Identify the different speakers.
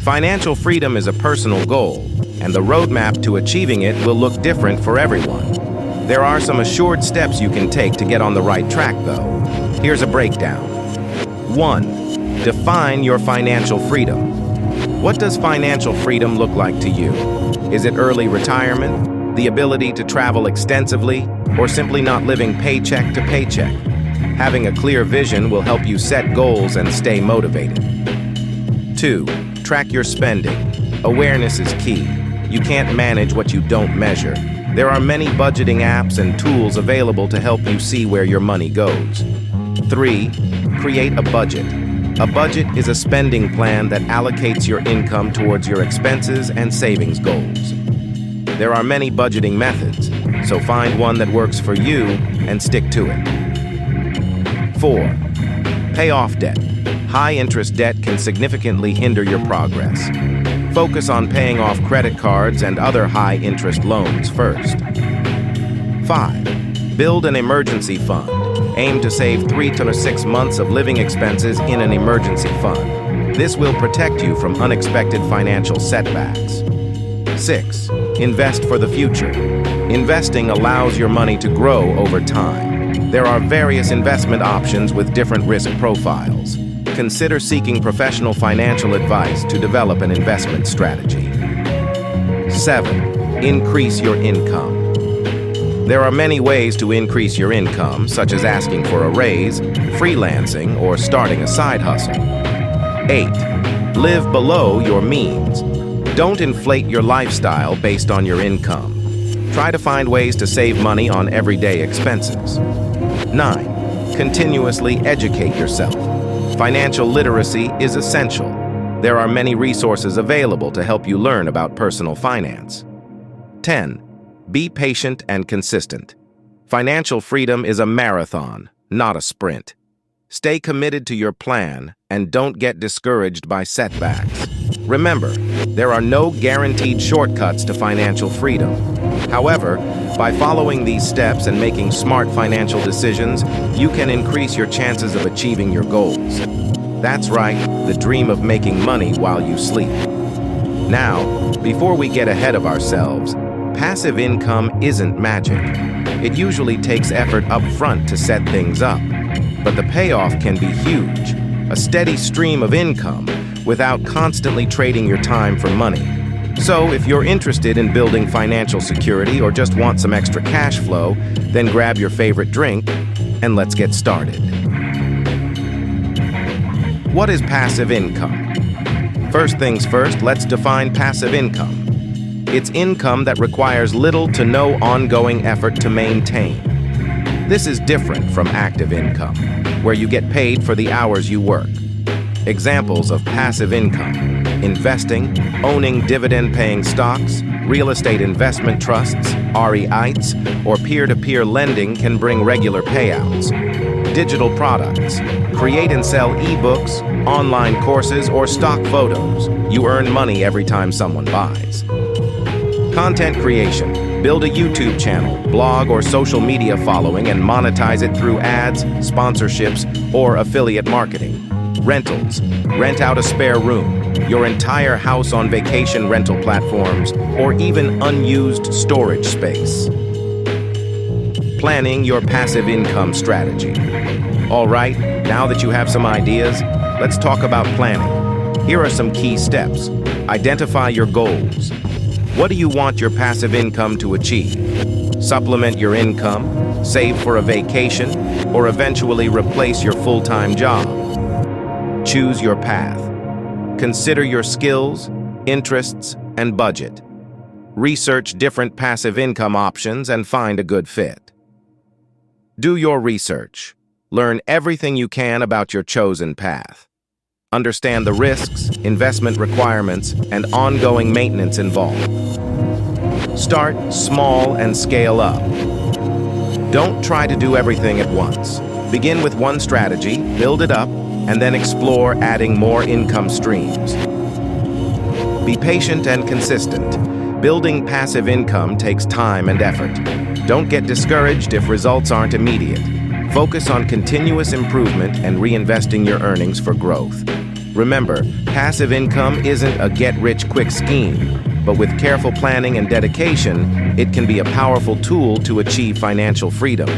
Speaker 1: Financial freedom is a personal goal, and the roadmap to achieving it will look different for everyone. There are some assured steps you can take to get on the right track, though. Here's a breakdown. 1. Define your financial freedom. What does financial freedom look like to you? Is it early retirement, the ability to travel extensively, or simply not living paycheck to paycheck? Having a clear vision will help you set goals and stay motivated. 2. Track your spending. Awareness is key. You can't manage what you don't measure. There are many budgeting apps and tools available to help you see where your money goes. 3. Create a budget. A budget is a spending plan that allocates your income towards your expenses and savings goals. There are many budgeting methods, so find one that works for you and stick to it. 4. Pay off debt. High-interest debt can significantly hinder your progress. Focus on paying off credit cards and other high-interest loans first. 5. Build an emergency fund. Aim to save 3 to 6 months of living expenses in an emergency fund. This will protect you from unexpected financial setbacks. 6. Invest for the future. Investing allows your money to grow over time. There are various investment options with different risk profiles. Consider seeking professional financial advice to develop an investment strategy. 7. Increase your income. There are many ways to increase your income, such as asking for a raise, freelancing, or starting a side hustle. 8. Live below your means. Don't inflate your lifestyle based on your income. Try to find ways to save money on everyday expenses. 9. Continuously educate yourself. Financial literacy is essential. There are many resources available to help you learn about personal finance. 10. Be patient and consistent. Financial freedom is a marathon, not a sprint. Stay committed to your plan and don't get discouraged by setbacks. Remember, there are no guaranteed shortcuts to financial freedom. However, by following these steps and making smart financial decisions, you can increase your chances of achieving your goals. That's right, the dream of making money while you sleep. Now, before we get ahead of ourselves, passive income isn't magic. It usually takes effort up front to set things up, but the payoff can be huge. A steady stream of income without constantly trading your time for money. So if you're interested in building financial security or just want some extra cash flow, then grab your favorite drink and let's get started. What is passive income? First things first, let's define passive income. It's income that requires little to no ongoing effort to maintain. This is different from active income, where you get paid for the hours you work. Examples of passive income: investing, owning dividend-paying stocks, real estate investment trusts, REITs, or peer-to-peer lending can bring regular payouts. Digital products: create and sell ebooks, online courses, or stock photos. You earn money every time someone buys. Content creation: build a YouTube channel, blog, or social media following and monetize it through ads, sponsorships, or affiliate marketing. Rentals: rent out a spare room, your entire house on vacation rental platforms, or even unused storage space. Planning your passive income strategy. All right, now that you have some ideas, let's talk about planning. Here are some key steps. Identify your goals. What do you want your passive income to achieve? Supplement your income, save for a vacation, or eventually replace your full-time job? Choose your path. Consider your skills, interests, and budget. Research different passive income options and find a good fit. Do your research. Learn everything you can about your chosen path. Understand the risks, investment requirements, and ongoing maintenance involved. Start small and scale up. Don't try to do everything at once. Begin with one strategy, build it up, and then explore adding more income streams. Be patient and consistent. Building passive income takes time and effort. Don't get discouraged if results aren't immediate. Focus on continuous improvement and reinvesting your earnings for growth. Remember, passive income isn't a get-rich-quick scheme, but with careful planning and dedication, it can be a powerful tool to achieve financial freedom.